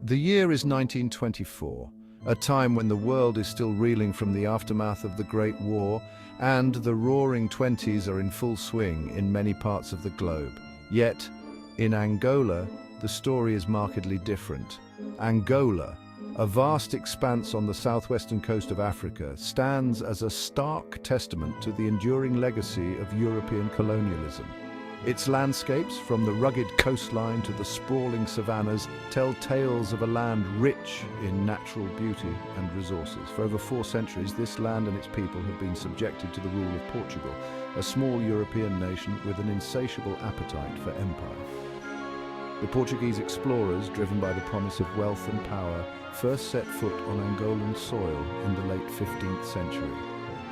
The year is 1924, a time when the world is still reeling from the aftermath of the Great War, and the roaring 20s are in full swing in many parts of the globe. Yet, in Angola, the story is markedly different. Angola, a vast expanse on the southwestern coast of Africa, stands as a stark testament to the enduring legacy of European colonialism. Its landscapes, from the rugged coastline to the sprawling savannas, tell tales of a land rich in natural beauty and resources. For over 4 centuries, this land and its people have been subjected to the rule of Portugal, a small European nation with an insatiable appetite for empire. The Portuguese explorers, driven by the promise of wealth and power, first set foot on Angolan soil in the late 15th century.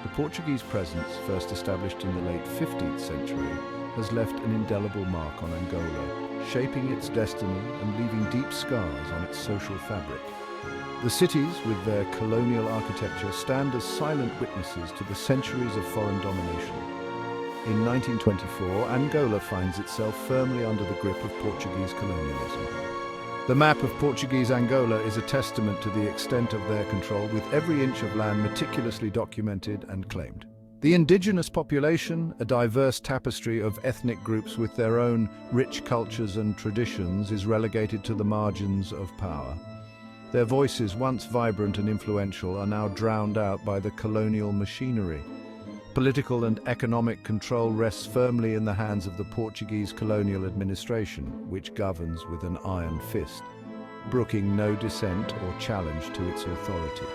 The Portuguese presence, first established in the late 15th century, has left an indelible mark on Angola, shaping its destiny and leaving deep scars on its social fabric. The cities, with their colonial architecture, stand as silent witnesses to the centuries of foreign domination. In 1924, Angola finds itself firmly under the grip of Portuguese colonialism. The map of Portuguese Angola is a testament to the extent of their control, with every inch of land meticulously documented and claimed. The indigenous population, a diverse tapestry of ethnic groups with their own rich cultures and traditions, is relegated to the margins of power. Their voices, once vibrant and influential, are now drowned out by the colonial machinery. Political and economic control rests firmly in the hands of the Portuguese colonial administration, which governs with an iron fist, brooking no dissent or challenge to its authority.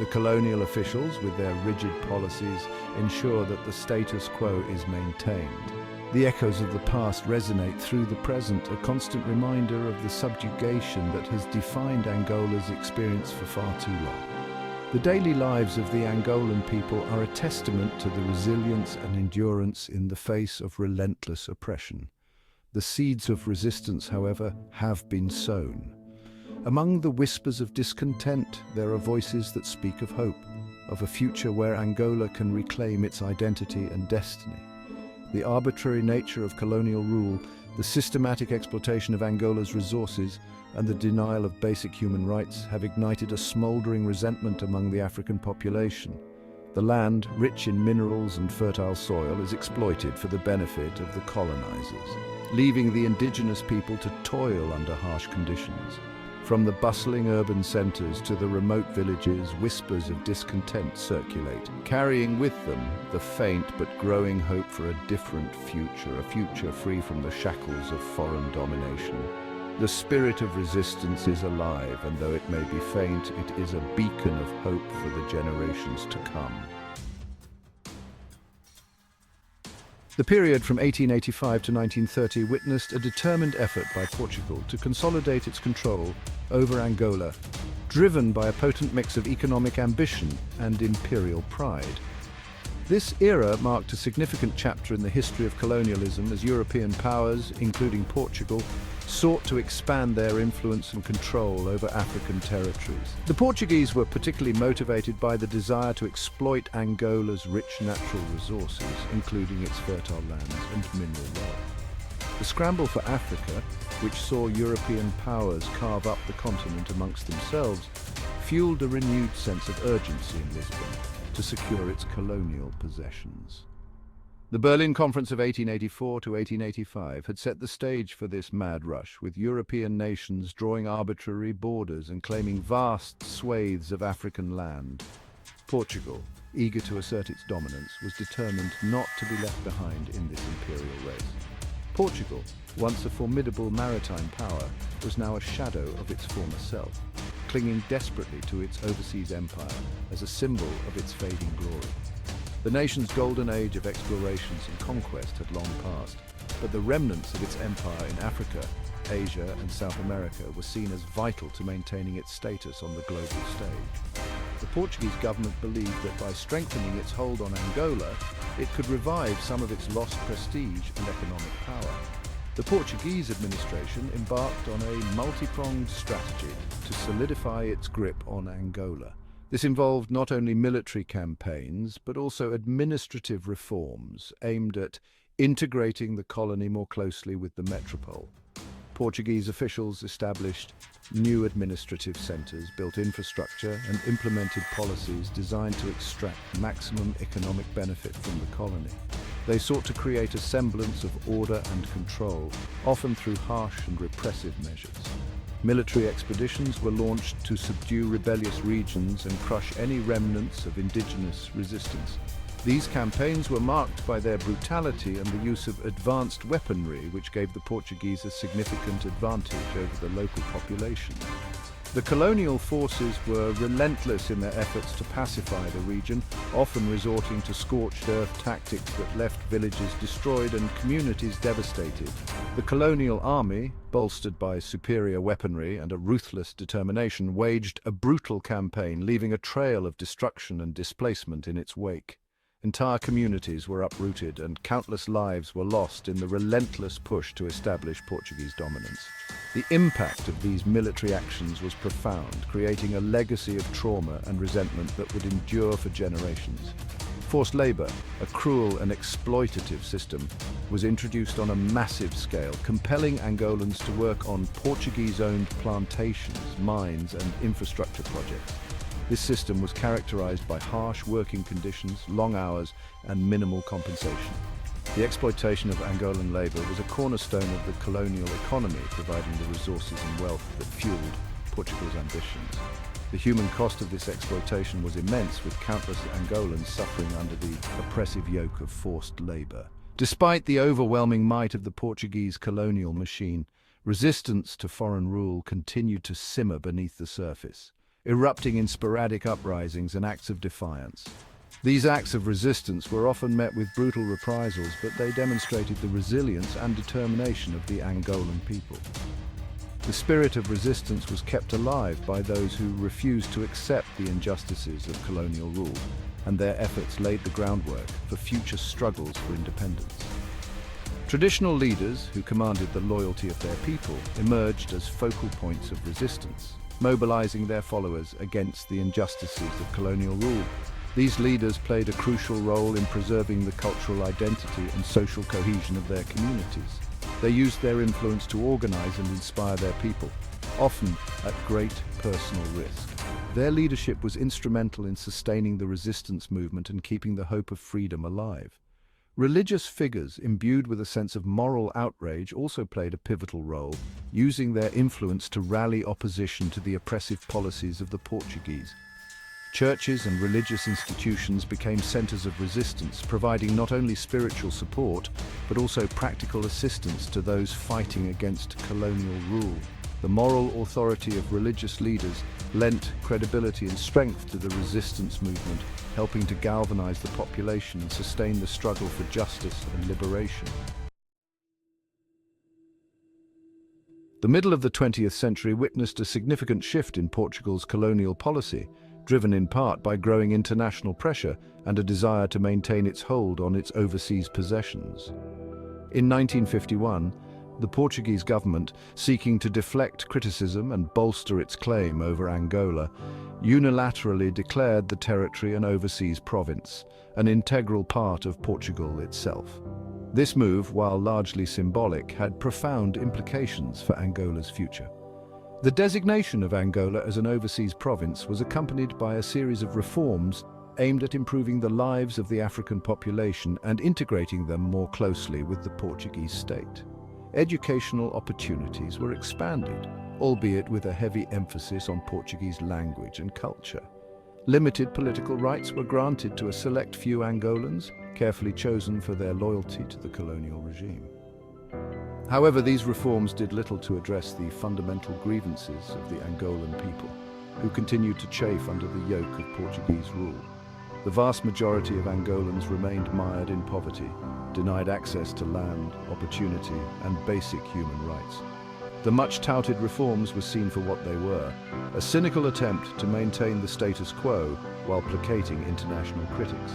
The colonial officials, with their rigid policies, ensure that the status quo is maintained. The echoes of the past resonate through the present, a constant reminder of the subjugation that has defined Angola's experience for far too long. The daily lives of the Angolan people are a testament to the resilience and endurance in the face of relentless oppression. The seeds of resistance, however, have been sown. Among the whispers of discontent, there are voices that speak of hope, of a future where Angola can reclaim its identity and destiny. The arbitrary nature of colonial rule, the systematic exploitation of Angola's resources, and the denial of basic human rights have ignited a smoldering resentment among the African population. The land, rich in minerals and fertile soil, is exploited for the benefit of the colonizers, leaving the indigenous people to toil under harsh conditions. From the bustling urban centers to the remote villages, whispers of discontent circulate, carrying with them the faint but growing hope for a different future, a future free from the shackles of foreign domination. The spirit of resistance is alive, and though it may be faint, it is a beacon of hope for the generations to come. The period from 1885 to 1930 witnessed a determined effort by Portugal to consolidate its control over Angola, driven by a potent mix of economic ambition and imperial pride. This era marked a significant chapter in the history of colonialism as European powers, including Portugal, sought to expand their influence and control over African territories. The Portuguese were particularly motivated by the desire to exploit Angola's rich natural resources, including its fertile lands and mineral wealth. The scramble for Africa, which saw European powers carve up the continent amongst themselves, fueled a renewed sense of urgency in Lisbon to secure its colonial possessions. The Berlin Conference of 1884 to 1885 had set the stage for this mad rush, with European nations drawing arbitrary borders and claiming vast swathes of African land. Portugal, eager to assert its dominance, was determined not to be left behind in this imperial race. Portugal, once a formidable maritime power, was now a shadow of its former self, clinging desperately to its overseas empire as a symbol of its fading glory. The nation's golden age of explorations and conquest had long passed, but the remnants of its empire in Africa, Asia, and South America were seen as vital to maintaining its status on the global stage. The Portuguese government believed that by strengthening its hold on Angola, it could revive some of its lost prestige and economic power. The Portuguese administration embarked on a multi-pronged strategy to solidify its grip on Angola. This involved not only military campaigns, but also administrative reforms aimed at integrating the colony more closely with the metropole. Portuguese officials established new administrative centres, built infrastructure and implemented policies designed to extract maximum economic benefit from the colony. They sought to create a semblance of order and control, often through harsh and repressive measures. Military expeditions were launched to subdue rebellious regions and crush any remnants of indigenous resistance. These campaigns were marked by their brutality and the use of advanced weaponry, which gave the Portuguese a significant advantage over the local population. The colonial forces were relentless in their efforts to pacify the region, often resorting to scorched earth tactics that left villages destroyed and communities devastated. The colonial army, bolstered by superior weaponry and a ruthless determination, waged a brutal campaign, leaving a trail of destruction and displacement in its wake. Entire communities were uprooted and countless lives were lost in the relentless push to establish Portuguese dominance. The impact of these military actions was profound, creating a legacy of trauma and resentment that would endure for generations. Forced labor, a cruel and exploitative system, was introduced on a massive scale, compelling Angolans to work on Portuguese-owned plantations, mines, and infrastructure projects. This system was characterized by harsh working conditions, long hours, and minimal compensation. The exploitation of Angolan labor was a cornerstone of the colonial economy, providing the resources and wealth that fueled Portugal's ambitions. The human cost of this exploitation was immense, with countless Angolans suffering under the oppressive yoke of forced labor. Despite the overwhelming might of the Portuguese colonial machine, resistance to foreign rule continued to simmer beneath the surface, erupting in sporadic uprisings and acts of defiance. These acts of resistance were often met with brutal reprisals, but they demonstrated the resilience and determination of the Angolan people. The spirit of resistance was kept alive by those who refused to accept the injustices of colonial rule, and their efforts laid the groundwork for future struggles for independence. Traditional leaders, who commanded the loyalty of their people, emerged as focal points of resistance, mobilizing their followers against the injustices of colonial rule. These leaders played a crucial role in preserving the cultural identity and social cohesion of their communities. They used their influence to organize and inspire their people, often at great personal risk. Their leadership was instrumental in sustaining the resistance movement and keeping the hope of freedom alive. Religious figures imbued with a sense of moral outrage also played a pivotal role, using their influence to rally opposition to the oppressive policies of the Portuguese. Churches and religious institutions became centers of resistance, providing not only spiritual support, but also practical assistance to those fighting against colonial rule. The moral authority of religious leaders lent credibility and strength to the resistance movement, helping to galvanize the population and sustain the struggle for justice and liberation. The middle of the 20th century witnessed a significant shift in Portugal's colonial policy, driven in part by growing international pressure and a desire to maintain its hold on its overseas possessions. In 1951, the Portuguese government, seeking to deflect criticism and bolster its claim over Angola, unilaterally declared the territory an overseas province, an integral part of Portugal itself. This move, while largely symbolic, had profound implications for Angola's future. The designation of Angola as an overseas province was accompanied by a series of reforms aimed at improving the lives of the African population and integrating them more closely with the Portuguese state. Educational opportunities were expanded, albeit with a heavy emphasis on Portuguese language and culture. Limited political rights were granted to a select few Angolans, carefully chosen for their loyalty to the colonial regime. However, these reforms did little to address the fundamental grievances of the Angolan people, who continued to chafe under the yoke of Portuguese rule. The vast majority of Angolans remained mired in poverty, denied access to land, opportunity, and basic human rights. The much-touted reforms were seen for what they were, a cynical attempt to maintain the status quo while placating international critics.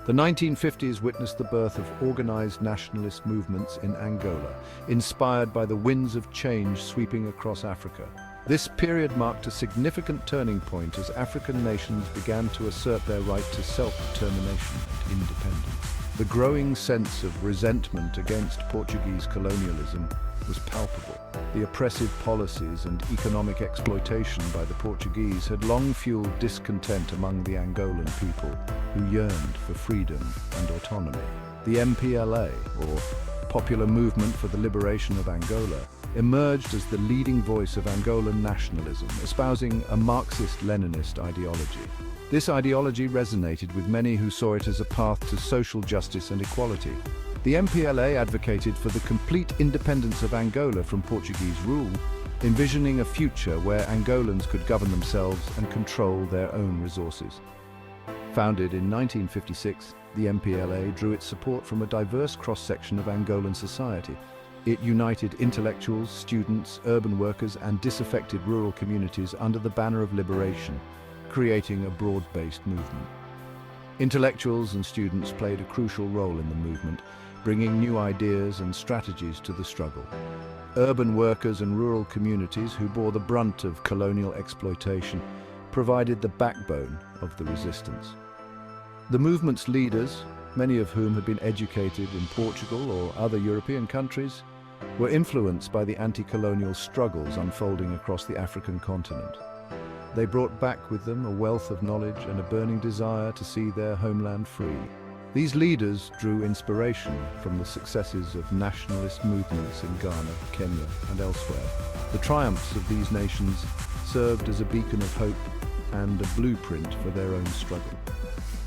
The 1950s witnessed the birth of organized nationalist movements in Angola, inspired by the winds of change sweeping across Africa. This period marked a significant turning point as African nations began to assert their right to self-determination and independence. The growing sense of resentment against Portuguese colonialism was palpable. The oppressive policies and economic exploitation by the Portuguese had long fueled discontent among the Angolan people, who yearned for freedom and autonomy. The MPLA, or Popular Movement for the Liberation of Angola, emerged as the leading voice of Angolan nationalism, espousing a Marxist-Leninist ideology. This ideology resonated with many who saw it as a path to social justice and equality. The MPLA advocated for the complete independence of Angola from Portuguese rule, envisioning a future where Angolans could govern themselves and control their own resources. Founded in 1956, the MPLA drew its support from a diverse cross-section of Angolan society. It united intellectuals, students, urban workers, and disaffected rural communities under the banner of liberation, creating a broad-based movement. Intellectuals and students played a crucial role in the movement, bringing new ideas and strategies to the struggle. Urban workers and rural communities who bore the brunt of colonial exploitation provided the backbone of the resistance. The movement's leaders, many of whom had been educated in Portugal or other European countries, were influenced by the anti-colonial struggles unfolding across the African continent. They brought back with them a wealth of knowledge and a burning desire to see their homeland free. These leaders drew inspiration from the successes of nationalist movements in Ghana, Kenya, and elsewhere. The triumphs of these nations served as a beacon of hope and a blueprint for their own struggle.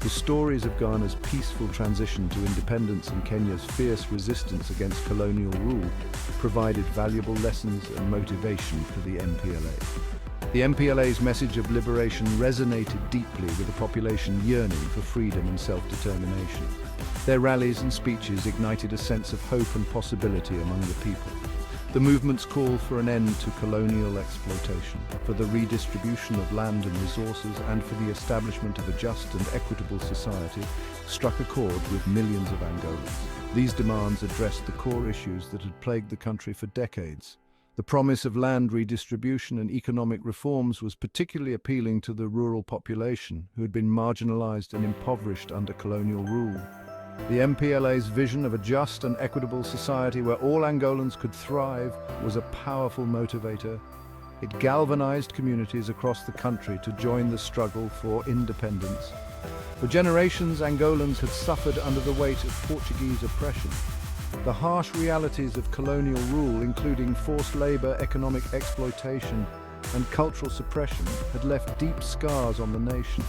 The stories of Ghana's peaceful transition to independence and Kenya's fierce resistance against colonial rule provided valuable lessons and motivation for the MPLA. The MPLA's message of liberation resonated deeply with a population yearning for freedom and self-determination. Their rallies and speeches ignited a sense of hope and possibility among the people. The movement's call for an end to colonial exploitation, for the redistribution of land and resources, and for the establishment of a just and equitable society struck a chord with millions of Angolans. These demands addressed the core issues that had plagued the country for decades. The promise of land redistribution and economic reforms was particularly appealing to the rural population, who had been marginalized and impoverished under colonial rule. The MPLA's vision of a just and equitable society where all Angolans could thrive was a powerful motivator. It galvanized communities across the country to join the struggle for independence. For generations, Angolans had suffered under the weight of Portuguese oppression. The harsh realities of colonial rule, including forced labor, economic exploitation, and cultural suppression, had left deep scars on the nation.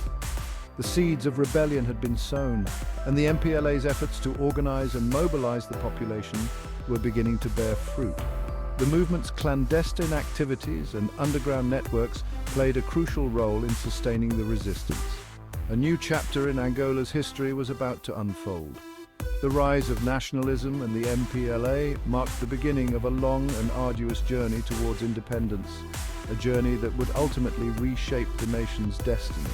The seeds of rebellion had been sown, and the MPLA's efforts to organize and mobilize the population were beginning to bear fruit. The movement's clandestine activities and underground networks played a crucial role in sustaining the resistance. A new chapter in Angola's history was about to unfold. The rise of nationalism and the MPLA marked the beginning of a long and arduous journey towards independence, a journey that would ultimately reshape the nation's destiny.